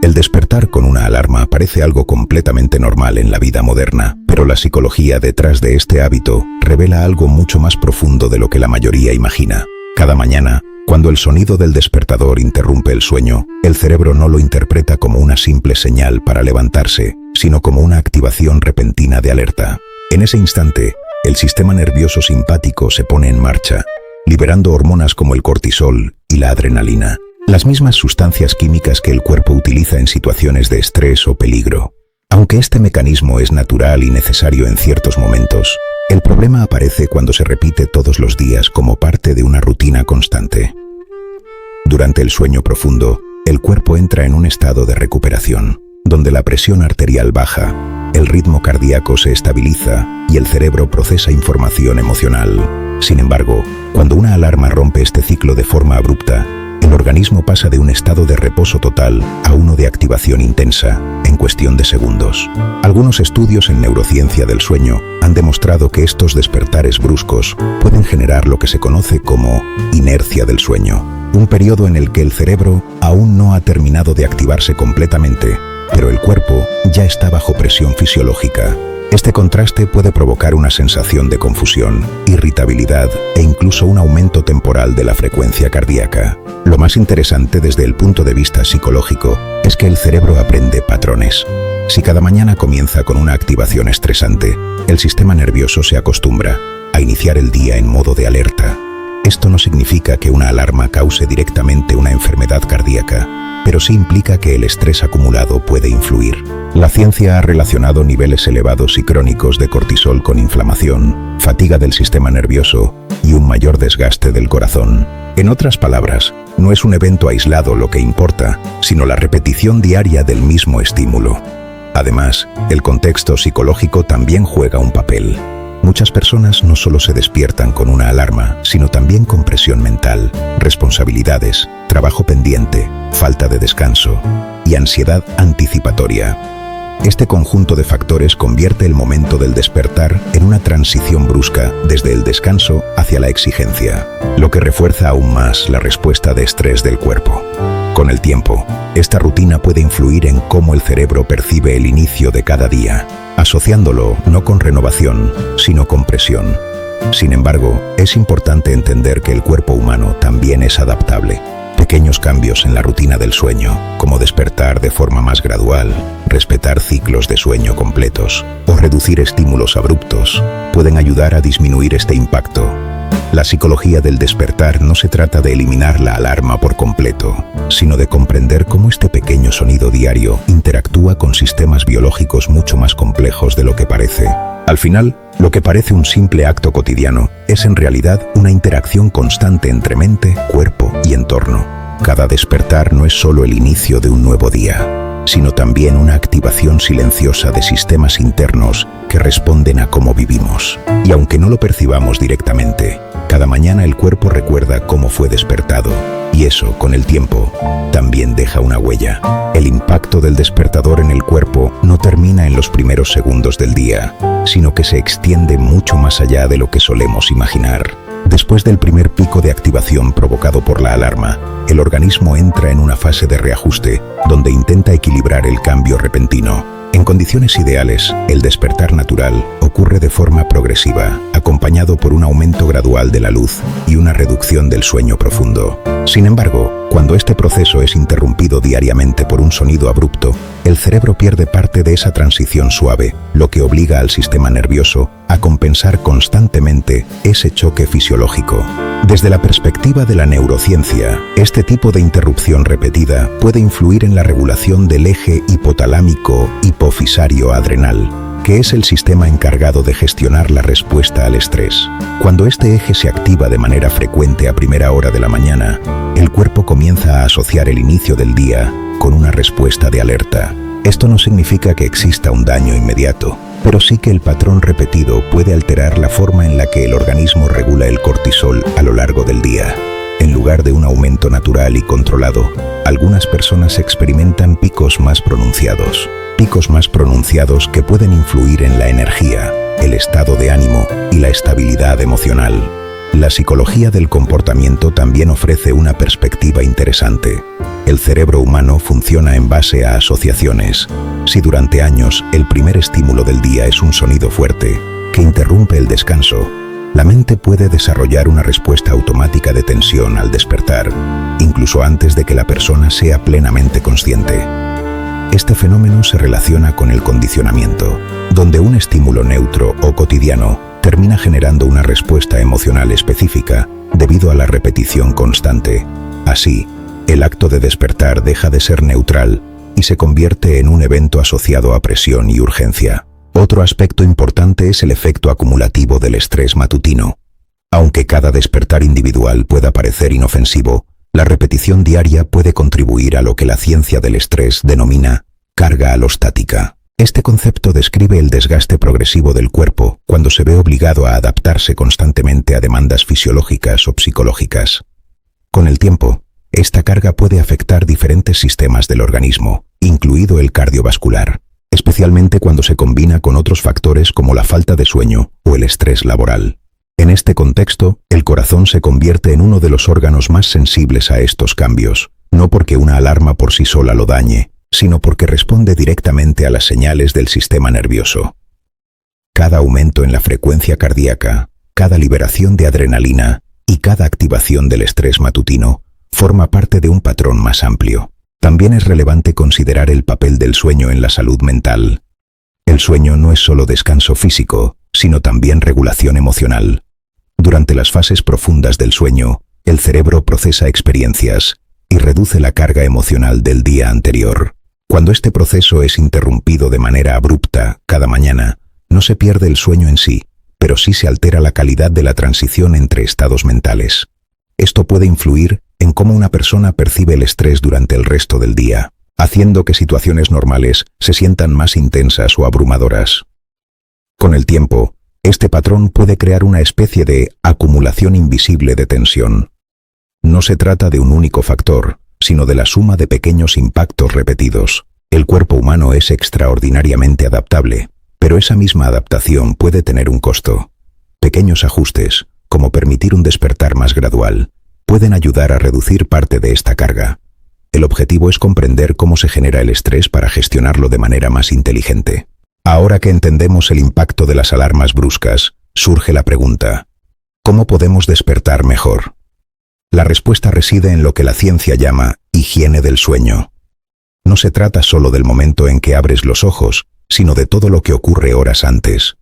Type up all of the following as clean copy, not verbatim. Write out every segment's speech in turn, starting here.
El despertar con una alarma parece algo completamente normal en la vida moderna, pero la psicología detrás de este hábito revela algo mucho más profundo de lo que la mayoría imagina. Cada mañana, cuando el sonido del despertador interrumpe el sueño, el cerebro no lo interpreta como una simple señal para levantarse, sino como una activación repentina de alerta. En ese instante, el sistema nervioso simpático se pone en marcha, liberando hormonas como el cortisol y la adrenalina, las mismas sustancias químicas que el cuerpo utiliza en situaciones de estrés o peligro. Aunque este mecanismo es natural y necesario en ciertos momentos, el problema aparece cuando se repite todos los días como parte de una rutina constante. Durante el sueño profundo, el cuerpo entra en un estado de recuperación, donde la presión arterial baja, el ritmo cardíaco se estabiliza y el cerebro procesa información emocional. Sin embargo, cuando una alarma rompe este ciclo de forma abrupta, el organismo pasa de un estado de reposo total a uno de activación intensa, en cuestión de segundos. Algunos estudios en neurociencia del sueño han demostrado que estos despertares bruscos pueden generar lo que se conoce como inercia del sueño, un periodo en el que el cerebro aún no ha terminado de activarse completamente, pero el cuerpo ya está bajo presión fisiológica. Este contraste puede provocar una sensación de confusión, irritabilidad e incluso un aumento temporal de la frecuencia cardíaca. Lo más interesante desde el punto de vista psicológico es que el cerebro aprende patrones. Si cada mañana comienza con una activación estresante, el sistema nervioso se acostumbra a iniciar el día en modo de alerta. Esto no significa que una alarma cause directamente una enfermedad cardíaca, pero sí implica que el estrés acumulado puede influir. La ciencia ha relacionado niveles elevados y crónicos de cortisol con inflamación, fatiga del sistema nervioso y un mayor desgaste del corazón. En otras palabras, no es un evento aislado lo que importa, sino la repetición diaria del mismo estímulo. Además, el contexto psicológico también juega un papel. Muchas personas no solo se despiertan con una alarma, sino también con presión mental, responsabilidades, trabajo pendiente, falta de descanso y ansiedad anticipatoria. Este conjunto de factores convierte el momento del despertar en una transición brusca desde el descanso hacia la exigencia, lo que refuerza aún más la respuesta de estrés del cuerpo. Con el tiempo, esta rutina puede influir en cómo el cerebro percibe el inicio de cada día, asociándolo no con renovación, sino con presión. Sin embargo, es importante entender que el cuerpo humano también es adaptable. Pequeños cambios en la rutina del sueño, como despertar de forma más gradual, respetar ciclos de sueño completos o reducir estímulos abruptos, pueden ayudar a disminuir este impacto. La psicología del despertar no se trata de eliminar la alarma por completo, sino de comprender cómo este pequeño sonido diario interactúa con sistemas biológicos mucho más complejos de lo que parece. Al final, lo que parece un simple acto cotidiano es en realidad una interacción constante entre mente, cuerpo y entorno. Cada despertar no es solo el inicio de un nuevo día, sino también una activación silenciosa de sistemas internos que responden a cómo vivimos. Y aunque no lo percibamos directamente, cada mañana el cuerpo recuerda cómo fue despertado, y eso, con el tiempo, también deja una huella. El impacto del despertador en el cuerpo no termina en los primeros segundos del día, sino que se extiende mucho más allá de lo que solemos imaginar. Después del primer pico de activación provocado por la alarma, el organismo entra en una fase de reajuste, donde intenta equilibrar el cambio repentino. En condiciones ideales, el despertar natural ocurre de forma progresiva, acompañado por un aumento gradual de la luz y una reducción del sueño profundo. Sin embargo, cuando este proceso es interrumpido diariamente por un sonido abrupto, el cerebro pierde parte de esa transición suave, lo que obliga al sistema nervioso a compensar constantemente ese choque fisiológico. Desde la perspectiva de la neurociencia, este tipo de interrupción repetida puede influir en la regulación del eje hipotalámico hipofisario adrenal, que es el sistema encargado de gestionar la respuesta al estrés. Cuando este eje se activa de manera frecuente a primera hora de la mañana, el cuerpo comienza a asociar el inicio del día con una respuesta de alerta. Esto no significa que exista un daño inmediato, pero sí que el patrón repetido puede alterar la forma en la que el organismo regula el cortisol a lo largo del día. En lugar de un aumento natural y controlado, algunas personas experimentan picos más pronunciados que pueden influir en la energía, el estado de ánimo y la estabilidad emocional. La psicología del comportamiento también ofrece una perspectiva interesante. El cerebro humano funciona en base a asociaciones. Si durante años el primer estímulo del día es un sonido fuerte que interrumpe el descanso, la mente puede desarrollar una respuesta automática de tensión al despertar, incluso antes de que la persona sea plenamente consciente. Este fenómeno se relaciona con el condicionamiento, donde un estímulo neutro o cotidiano termina generando una respuesta emocional específica debido a la repetición constante. Así, el acto de despertar deja de ser neutral y se convierte en un evento asociado a presión y urgencia. Otro aspecto importante es el efecto acumulativo del estrés matutino. Aunque cada despertar individual pueda parecer inofensivo, la repetición diaria puede contribuir a lo que la ciencia del estrés denomina carga alostática. Este concepto describe el desgaste progresivo del cuerpo cuando se ve obligado a adaptarse constantemente a demandas fisiológicas o psicológicas. Con el tiempo, esta carga puede afectar diferentes sistemas del organismo, incluido el cardiovascular, especialmente cuando se combina con otros factores como la falta de sueño o el estrés laboral. En este contexto, el corazón se convierte en uno de los órganos más sensibles a estos cambios, no porque una alarma por sí sola lo dañe, sino porque responde directamente a las señales del sistema nervioso. Cada aumento en la frecuencia cardíaca, cada liberación de adrenalina y cada activación del estrés matutino forma parte de un patrón más amplio. También es relevante considerar el papel del sueño en la salud mental. El sueño no es solo descanso físico, sino también regulación emocional. Durante las fases profundas del sueño, el cerebro procesa experiencias y reduce la carga emocional del día anterior. Cuando este proceso es interrumpido de manera abrupta cada mañana, no se pierde el sueño en sí, pero sí se altera la calidad de la transición entre estados mentales. Esto puede influir en cómo una persona percibe el estrés durante el resto del día, haciendo que situaciones normales se sientan más intensas o abrumadoras. Con el tiempo, este patrón puede crear una especie de acumulación invisible de tensión. No se trata de un único factor, sino de la suma de pequeños impactos repetidos. El cuerpo humano es extraordinariamente adaptable, pero esa misma adaptación puede tener un costo. Pequeños ajustes, como permitir un despertar más gradual, pueden ayudar a reducir parte de esta carga. El objetivo es comprender cómo se genera el estrés para gestionarlo de manera más inteligente. Ahora que entendemos el impacto de las alarmas bruscas, surge la pregunta: ¿cómo podemos despertar mejor? La respuesta reside en lo que la ciencia llama higiene del sueño. No se trata solo del momento en que abres los ojos, sino de todo lo que ocurre horas antes.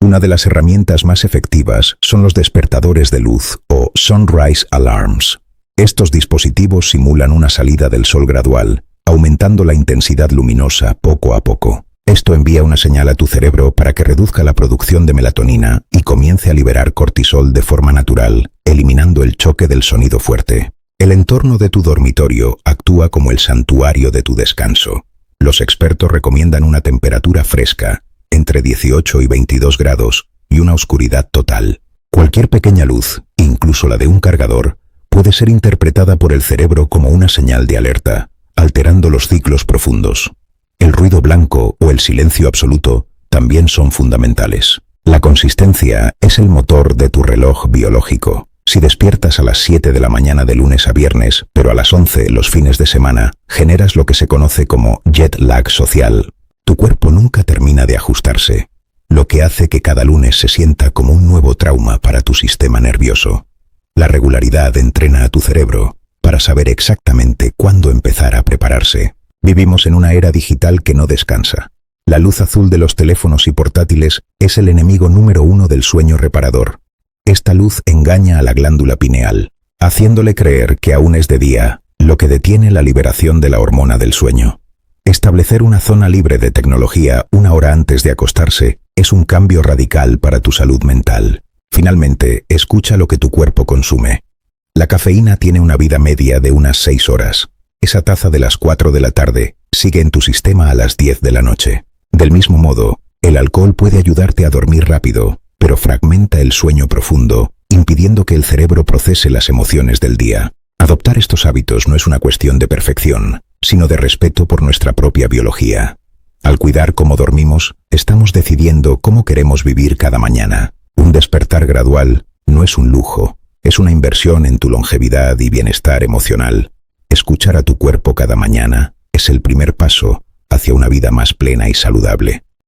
Una de las herramientas más efectivas son los despertadores de luz o sunrise alarms. Estos dispositivos simulan una salida del sol gradual, aumentando la intensidad luminosa poco a poco. Esto envía una señal a tu cerebro para que reduzca la producción de melatonina y comience a liberar cortisol de forma natural, eliminando el choque del sonido fuerte. El entorno de tu dormitorio actúa como el santuario de tu descanso. Los expertos recomiendan una temperatura fresca, entre 18 y 22 grados, y una oscuridad total. Cualquier pequeña luz, incluso la de un cargador, puede ser interpretada por el cerebro como una señal de alerta, alterando los ciclos profundos. El ruido blanco o el silencio absoluto también son fundamentales. La consistencia es el motor de tu reloj biológico. Si despiertas a las 7 de la mañana de lunes a viernes, pero a las 11 los fines de semana, generas lo que se conoce como jet lag social. Tu cuerpo nunca termina de ajustarse, lo que hace que cada lunes se sienta como un nuevo trauma para tu sistema nervioso. La regularidad entrena a tu cerebro para saber exactamente cuándo empezar a prepararse. Vivimos en una era digital que no descansa. La luz azul de los teléfonos y portátiles es el enemigo número uno del sueño reparador. Esta luz engaña a la glándula pineal, haciéndole creer que aún es de día, lo que detiene la liberación de la hormona del sueño. Establecer una zona libre de tecnología una hora antes de acostarse es un cambio radical para tu salud mental. Finalmente, escucha lo que tu cuerpo consume. La cafeína tiene una vida media de unas 6 horas. Esa taza de las 4 de la tarde sigue en tu sistema a las 10 de la noche. Del mismo modo, el alcohol puede ayudarte a dormir rápido, pero fragmenta el sueño profundo, impidiendo que el cerebro procese las emociones del día. Adoptar estos hábitos no es una cuestión de perfección, sino de respeto por nuestra propia biología. Al cuidar cómo dormimos, estamos decidiendo cómo queremos vivir cada mañana. Un despertar gradual no es un lujo, es una inversión en tu longevidad y bienestar emocional. Escuchar a tu cuerpo cada mañana es el primer paso hacia una vida más plena y saludable.